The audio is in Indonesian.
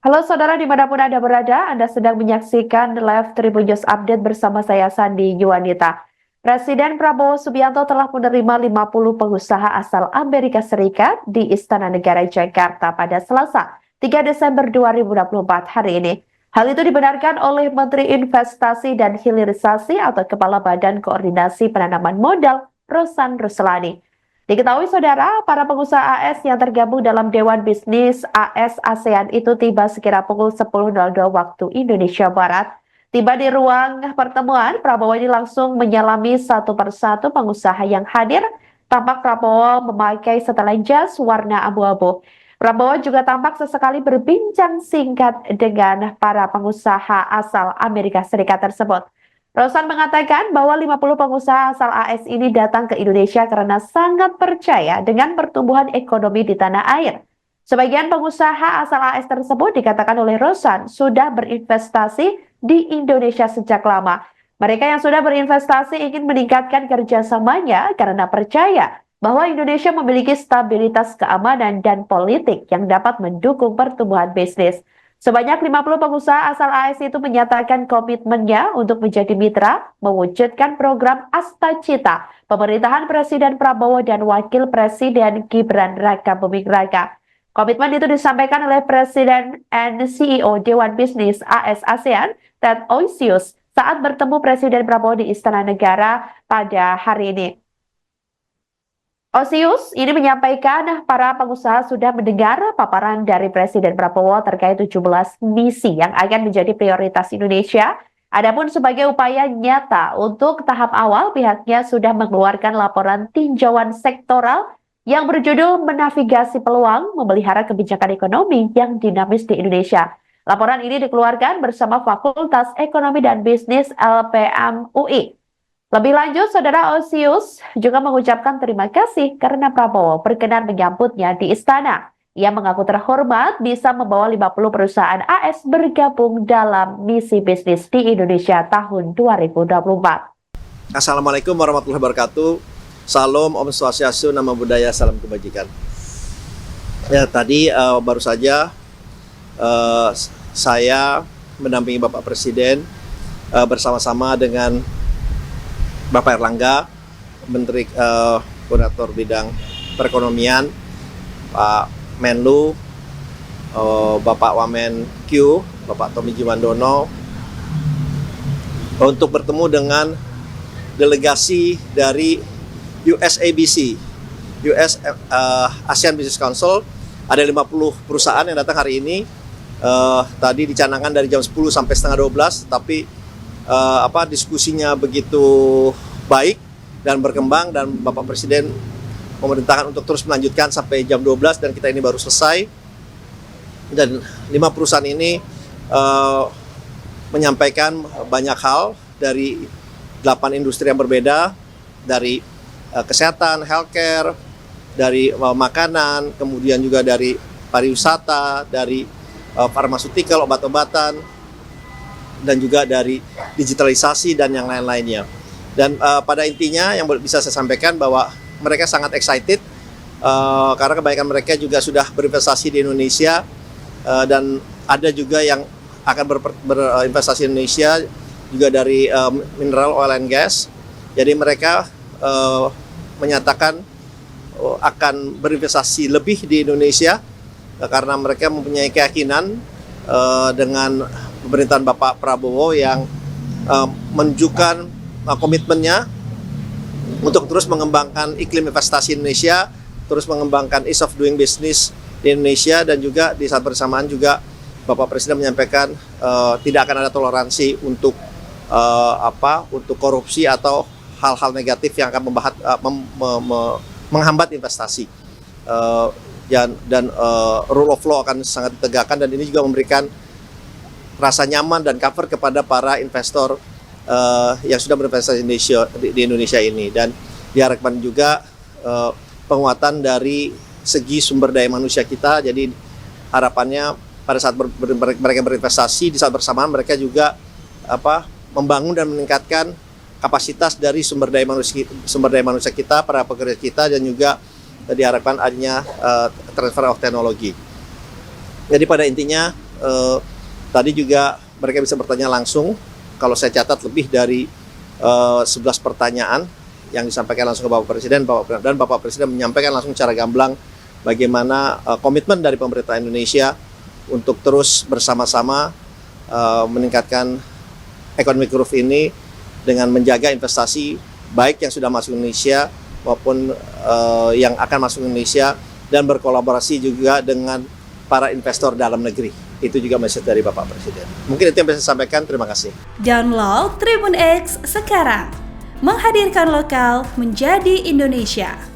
Halo saudara dimanapun Anda berada, Anda sedang menyaksikan Live Tribun News Update bersama saya Sandi Yuwanita. Presiden Prabowo Subianto telah menerima 50 pengusaha asal Amerika Serikat di Istana Negara Jakarta pada Selasa, 3 Desember 2024 hari ini. Hal itu dibenarkan oleh Menteri Investasi dan Hilirisasi atau Kepala Badan Koordinasi Penanaman Modal, Rosan Ruslani. Diketahui saudara, para pengusaha AS yang tergabung dalam Dewan Bisnis AS ASEAN itu tiba sekira pukul 10.02 waktu Indonesia Barat. Tiba di ruang pertemuan, Prabowo ini langsung menyalami satu persatu pengusaha yang hadir. Tampak Prabowo memakai setelan jas warna abu-abu. Prabowo juga tampak sesekali berbincang singkat dengan para pengusaha asal Amerika Serikat tersebut. Rosan mengatakan bahwa 50 pengusaha asal AS ini datang ke Indonesia karena sangat percaya dengan pertumbuhan ekonomi di tanah air. Sebagian pengusaha asal AS tersebut dikatakan oleh Rosan sudah berinvestasi di Indonesia sejak lama. Mereka yang sudah berinvestasi ingin meningkatkan kerjasamanya karena percaya bahwa Indonesia memiliki stabilitas keamanan dan politik yang dapat mendukung pertumbuhan bisnis. Sebanyak 50 pengusaha asal AS itu menyatakan komitmennya untuk menjadi mitra, mewujudkan program Astacita, pemerintahan Presiden Prabowo dan Wakil Presiden Gibran Raka Buming Raka. Komitmen itu disampaikan oleh Presiden and CEO Dewan Bisnis AS ASEAN, Ted Osius, saat bertemu Presiden Prabowo di Istana Negara pada hari ini. Osius ini menyampaikan para pengusaha sudah mendengar paparan dari Presiden Prabowo terkait 17 misi yang akan menjadi prioritas Indonesia. Adapun sebagai upaya nyata untuk tahap awal, pihaknya sudah mengeluarkan laporan tinjauan sektoral yang berjudul Menavigasi Peluang Memelihara Kebijakan Ekonomi yang Dinamis di Indonesia. Laporan ini dikeluarkan bersama Fakultas Ekonomi dan Bisnis LPM UI. Lebih lanjut, Saudara Osius juga mengucapkan terima kasih karena Prabowo berkenan menyambutnya di istana. Ia mengaku terhormat bisa membawa 50 perusahaan AS bergabung dalam misi bisnis di Indonesia tahun 2024. Assalamualaikum warahmatullahi wabarakatuh. Salam, Om Swastiastu, Namo Buddhaya, salam kebajikan. Ya, tadi baru saja saya mendampingi Bapak Presiden bersama-sama dengan Bapak Erlangga, Menteri Koordinator Bidang Perekonomian, Pak Menlu, Bapak Wamen Q, Bapak Tommy Jiwandono, untuk bertemu dengan delegasi dari USABC, ASEAN Business Council. Ada 50 perusahaan yang datang hari ini. Tadi dicanangkan dari jam 10 sampai setengah 12, tapi diskusinya begitu baik dan berkembang, dan Bapak Presiden memerintahkan untuk terus melanjutkan sampai jam 12, dan kita ini baru selesai. Dan 5 perusahaan ini menyampaikan banyak hal dari 8 industri yang berbeda, dari kesehatan, healthcare, dari makanan, kemudian juga dari pariwisata, dari farmaceutical, obat-obatan, dan juga dari digitalisasi dan yang lain-lainnya. Dan pada intinya yang bisa saya sampaikan bahwa mereka sangat excited karena kebanyakan mereka juga sudah berinvestasi di Indonesia, dan ada juga yang akan berinvestasi di Indonesia juga dari mineral, oil and gas. Jadi mereka menyatakan akan berinvestasi lebih di Indonesia karena mereka mempunyai keyakinan dengan pemerintahan Bapak Prabowo yang menunjukkan komitmennya untuk terus mengembangkan iklim investasi Indonesia, terus mengembangkan ease of doing business di Indonesia, dan juga di saat bersamaan juga Bapak Presiden menyampaikan tidak akan ada toleransi untuk untuk korupsi atau hal-hal negatif yang akan menghambat investasi. Dan rule of law akan sangat ditegakkan, dan ini juga memberikan rasa nyaman dan cover kepada para investor yang sudah berinvestasi di Indonesia ini. Dan diharapkan juga penguatan dari segi sumber daya manusia kita. Jadi harapannya pada saat mereka berinvestasi, di saat bersamaan mereka juga membangun dan meningkatkan kapasitas dari sumber daya manusia kita, para pekerja kita, dan juga diharapkan adanya transfer of teknologi. Jadi pada intinya Tadi juga mereka bisa bertanya langsung. Kalau saya catat lebih dari 11 pertanyaan yang disampaikan langsung ke Bapak Presiden, dan Bapak Presiden menyampaikan langsung secara gamblang bagaimana komitmen dari pemerintah Indonesia untuk terus bersama-sama meningkatkan economic growth ini dengan menjaga investasi baik yang sudah masuk Indonesia maupun yang akan masuk Indonesia, dan berkolaborasi juga dengan para investor dalam negeri. Itu juga message dari Bapak Presiden. Mungkin itu yang bisa saya sampaikan. Terima kasih. Download Tribun X sekarang. Menghadirkan lokal menjadi Indonesia.